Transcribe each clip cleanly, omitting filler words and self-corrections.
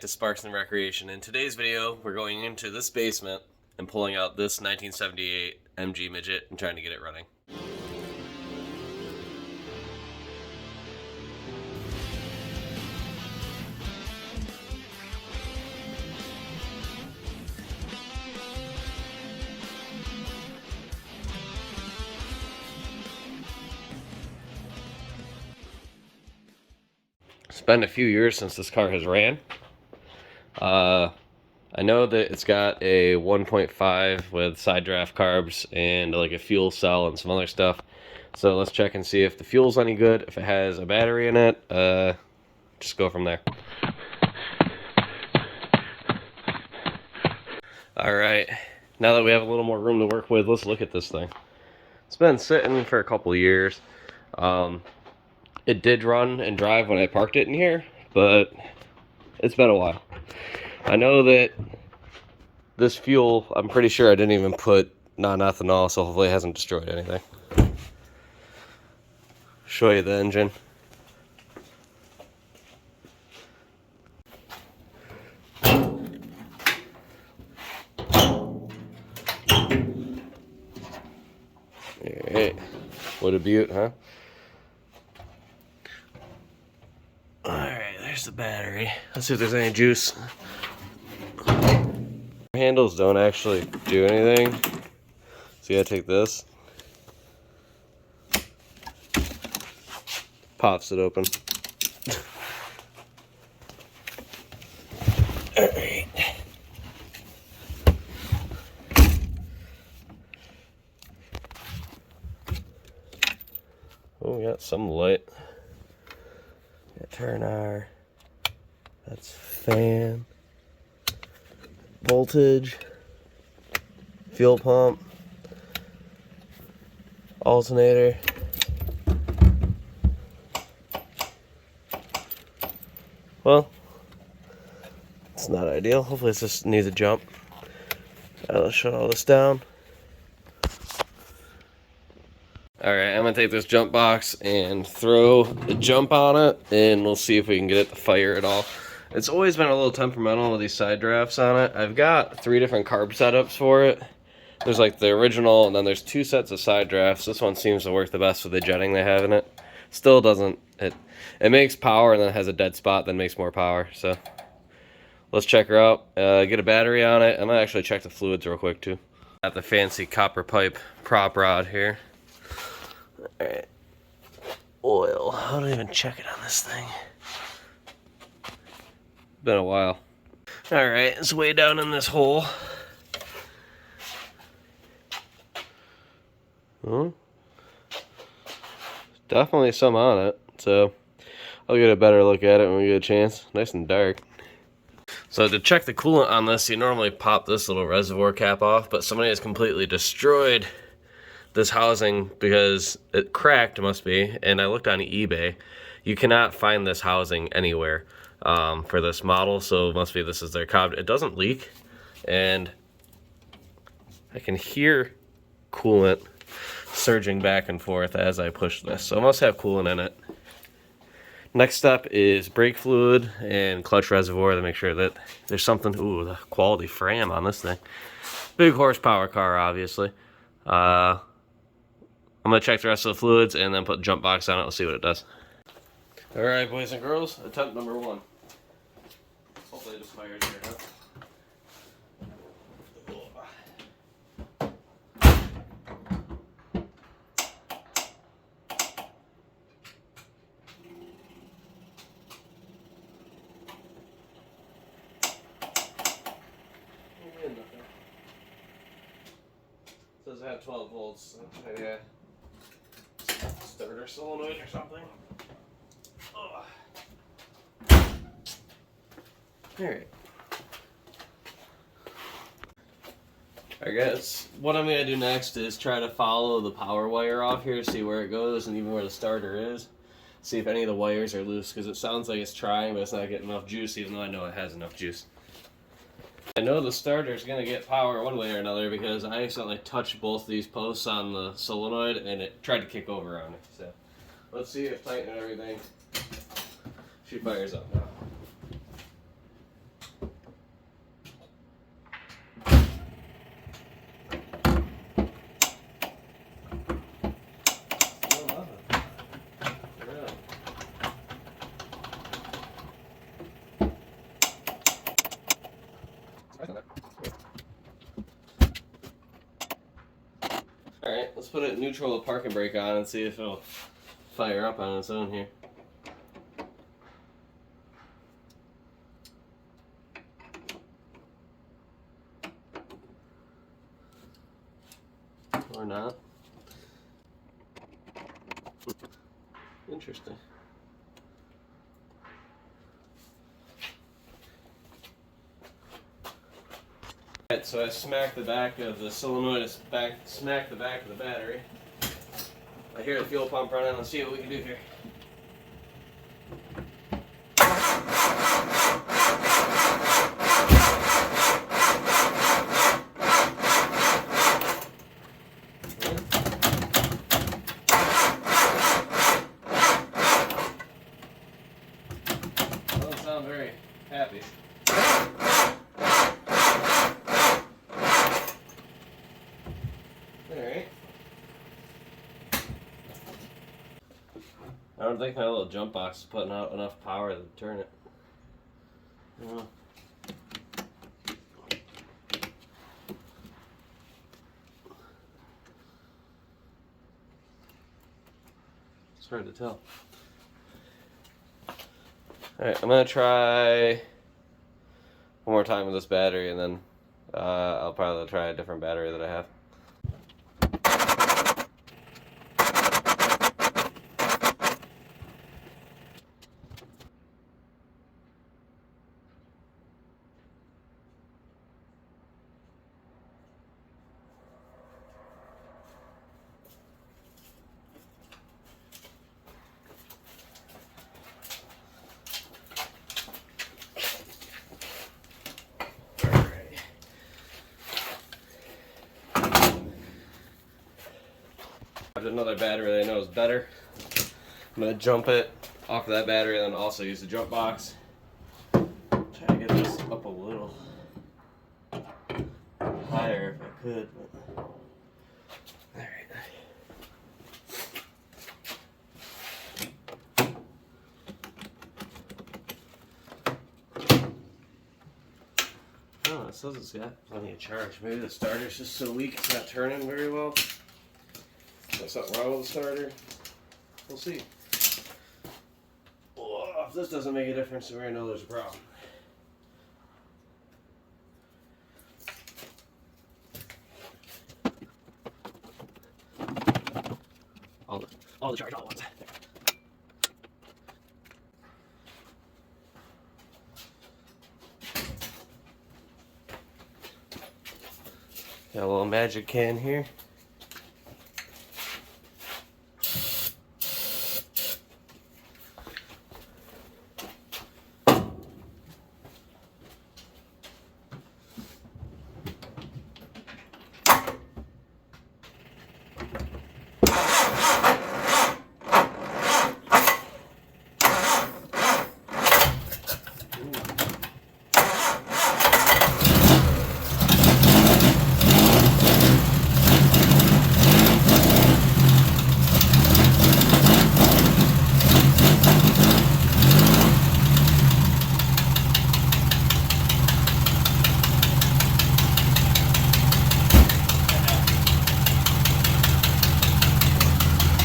to Sparks and Recreation. In today's video, we're going into this basement and pulling out this 1978 MG Midget and trying to get it running. It's been a few years since this car has ran. I know that it's got a 1.5 with Side Draft Carbs and like a fuel cell and some other stuff. So let's check and see if the fuel's any good. If it has a battery in it, just go from there. Alright, now that we have a little more room to work with, let's look at this thing. It's been sitting for a couple of years. It did run and drive when I parked it in here, but it's been a while. I know that this fuel, I'm pretty sure I didn't even put non-ethanol, so hopefully it hasn't destroyed anything. Show you the engine. Alright, what a beaut, huh? Alright, there's the battery. Let's see if there's any juice. Handles don't actually do anything. So you gotta take this. Pops it open. Alright. Oh, we got some light. Turn our, that's fan, voltage, fuel pump, alternator. Well, it's not ideal. Hopefully it just needs a jump. Let's shut all this down. Alright, I'm going to take this jump box and throw the jump on it, and we'll see if we can get it to fire at all. It's always been a little temperamental with these side drafts on it. I've got 3 different carb setups for it. There's like the original, and then there's 2 sets of side drafts. This one seems to work the best with the jetting they have in it. Still doesn't, it makes power and then it has a dead spot, then makes more power. So let's check her out, get a battery on it. I'm going to actually check the fluids real quick too. Got the fancy copper pipe prop rod here. Alright, oil. I don't even check it on this thing. Been a while. Alright, it's way down in this hole. Definitely some on it, so I'll get a better look at it when we get a chance. Nice and dark. So to check the coolant on this, you normally pop this little reservoir cap off, but somebody has completely destroyed this housing because it cracked, must be, and I looked on eBay. You cannot find this housing anywhere for this model, so it must be this is their cob. It doesn't leak, and I can hear coolant surging back and forth as I push this, so it must have coolant in it. Next step is brake fluid and clutch reservoir to make sure that there's something. Ooh, the quality frame on this thing. Big horsepower car, obviously. I'm going to check the rest of the fluids and then put the jump box on it. Let's see what it does. Alright, boys and girls, attempt number 1. Hopefully it just fires here, huh? It says I have 12 volts. Maybe a starter solenoid or something. Alright. I guess what I'm going to do next is try to follow the power wire off here, see where it goes and even where the starter is. See if any of the wires are loose, because it sounds like it's trying, but it's not getting enough juice, even though I know it has enough juice. I know the starter's going to get power one way or another because I accidentally touched both these posts on the solenoid and it tried to kick over on me. So let's see if tightening everything. She fires up now. put it in neutral with parking brake on and see if it'll fire up on its own here. Or not. Interesting. Alright, so I smacked the back of the solenoid, smacked the back of the battery. I hear the fuel pump running. Let's see what we can do here. Doesn't sound very happy. Alright. I don't think my little jump box is putting out enough power to turn it. I don't know. It's hard to tell. Alright, I'm going to try one more time with this battery, and then I'll probably try a different battery that I have. Another battery that I know is better. I'm going to jump it off of that battery and then also use the jump box. Try to get this up a little higher if I could. Alright. Oh, it says it's got plenty of charge. Maybe the starter's just so weak it's not turning very well. There's something wrong with the starter. We'll see. Oh, if this doesn't make a difference, then we know there's a problem. All the charge all at once. Got a little magic can here.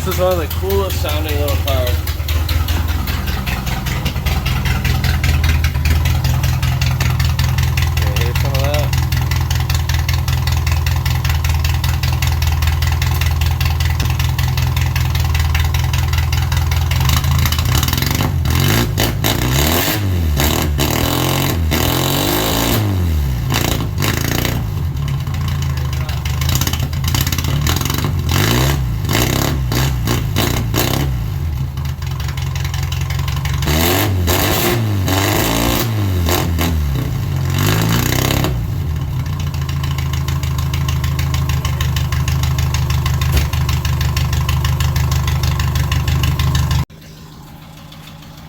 This is one of the coolest sounding little cars. Okay, here's some of that.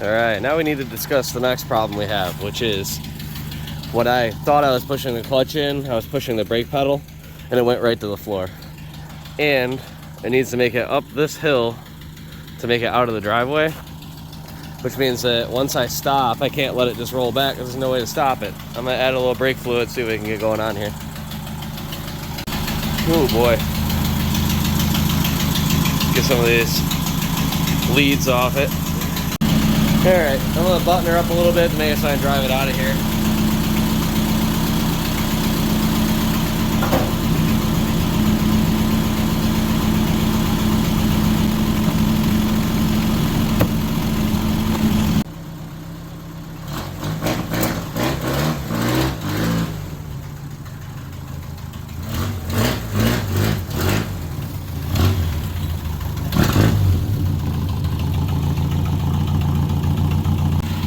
Alright, now we need to discuss the next problem we have, which is what I thought I was pushing the clutch in, I was pushing the brake pedal, and it went right to the floor. And it needs to make it up this hill to make it out of the driveway, which means that once I stop, I can't let it just roll back because there's no way to stop it. I'm going to add a little brake fluid, see what we can get going on here. Oh boy. get some of these leads off it. Alright, I'm going to button her up a little bit to make it so I can drive it out of here.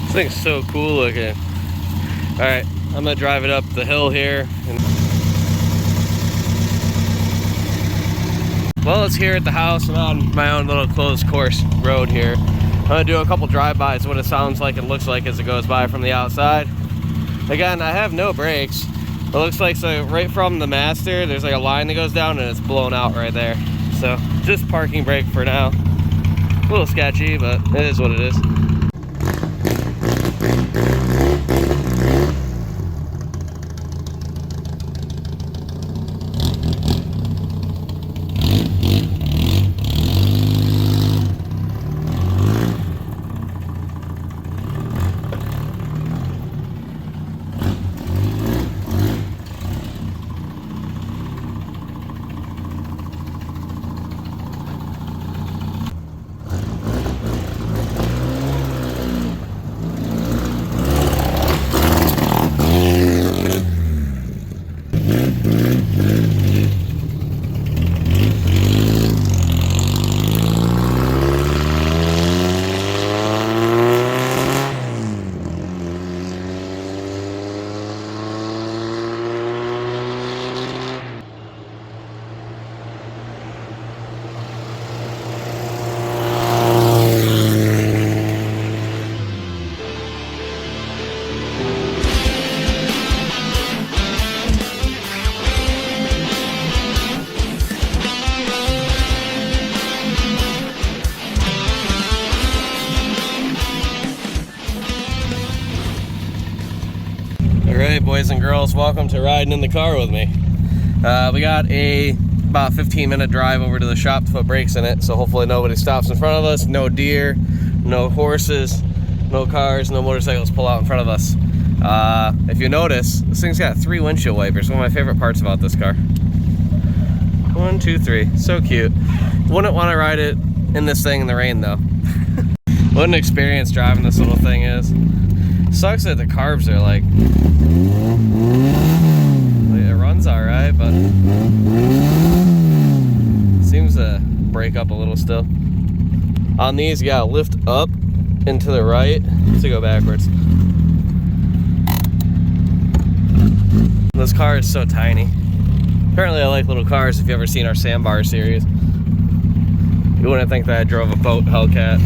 This thing's so cool looking. Alright, I'm gonna drive it up the hill here. Well, it's here at the house. I'm on my own little closed course road here. I'm gonna do a couple drive-bys, what it sounds like and looks like as it goes by from the outside. Again, I have no brakes. It looks like, so right from the master, there's like a line that goes down and it's blown out right there. So, just parking brake for now. A little sketchy, but it is what it is. Alright, boys and girls, welcome to riding in the car with me. We got about 15-minute drive over to the shop to put brakes in it, so hopefully nobody stops in front of us. No deer, no horses, no cars, no motorcycles pull out in front of us. If you notice, this thing's got 3 windshield wipers. One of my favorite parts about this car. 1, 2, 3. So cute. Wouldn't want to ride it in this thing in the rain though. What an experience driving this little thing is. Sucks that the carbs are like, it runs alright, but seems to break up a little still. On these, you gotta lift up and to the right to go backwards. This car is so tiny. Apparently I like little cars. If you've ever seen our Sandbar series, you wouldn't think that I drove a boat Hellcat.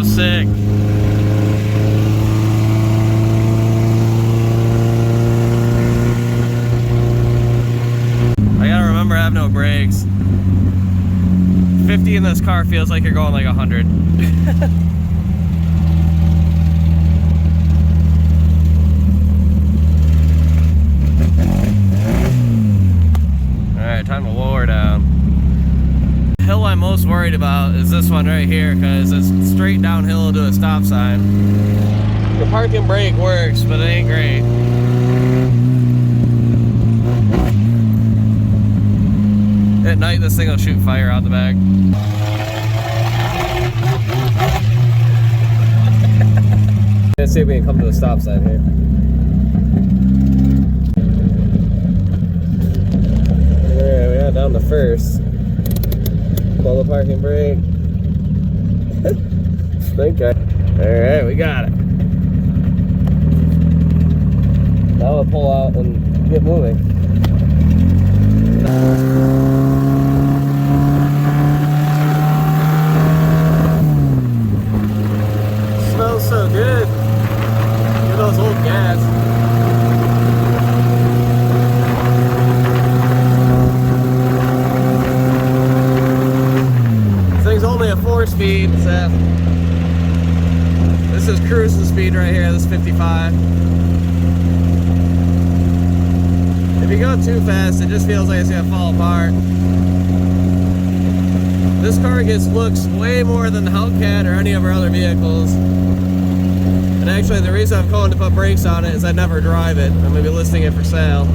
Sick. I gotta remember I have no brakes. 50 in this car feels like you're going like 100. Alright, time to lower down. The hill I'm most worried about is this one right here, because it's straight downhill to a stop sign. The parking brake works, but it ain't great. At night this thing will shoot fire out the back. Let's see if we can come to the stop sign here. Alright, we got down to first. Pull the parking brake. Alright, we got it. Now we'll pull out and get moving. Smells so good. Look at those old gas. speed right here. This is 55. If you go too fast, it just feels like it's gonna fall apart. This car gets looks way more than the Hellcat or any of our other vehicles. And actually, the reason I'm calling to put brakes on it is I never drive it. I'm gonna be listing it for sale.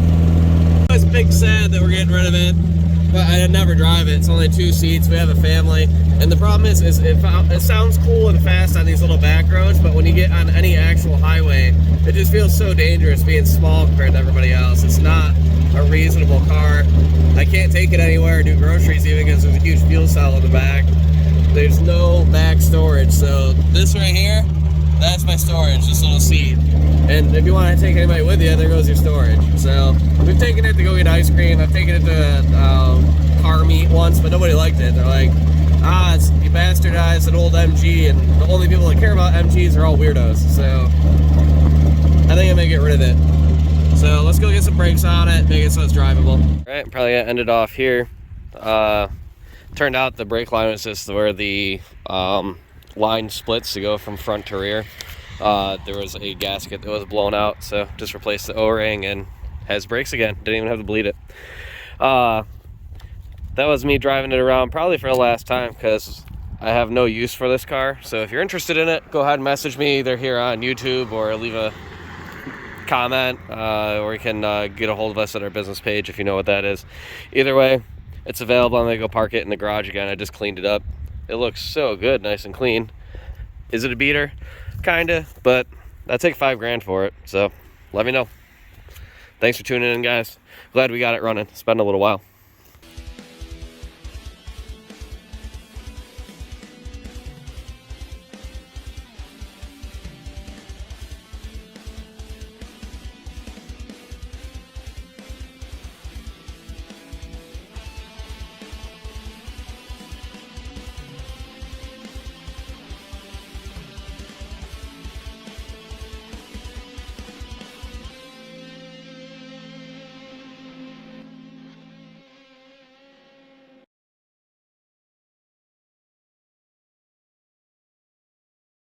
It's big sad that we're getting rid of it, but I never drive it. It's only 2 seats. We have a family, and the problem is it sounds cool and fast on these little back roads, but when you get on any actual highway, it just feels so dangerous being small compared to everybody else. It's not a reasonable car. I can't take it anywhere or do groceries even because there's a huge fuel cell in the back. There's no back storage, so this right here, that's my storage, this little seat. And if you want to take anybody with you, there goes your storage. So we've taken it to go get ice cream. I've taken it to car meet once, but nobody liked it. They're like, you bastardized an old MG, and the only people that care about MGs are all weirdos. So I think I'm gonna get rid of it. So let's go get some brakes on it, make it so it's drivable. All right, probably gonna end it off here. Turned out the brake line was just where the line splits to go from front to rear. There was a gasket that was blown out, so just replaced the O-ring and has brakes again. Didn't even have to bleed it. That was me driving it around probably for the last time because I have no use for this car. So if you're interested in it, go ahead and message me either here on YouTube or leave a comment, or you can get a hold of us at our business page if you know what that is. Either way, it's available. I'm gonna go park it in the garage again. I just cleaned it up. It looks so good, nice and clean. Is it a beater? Kinda, but I take $5 grand for it, so let me know. Thanks for tuning in, guys. Glad we got it running. It's been a little while.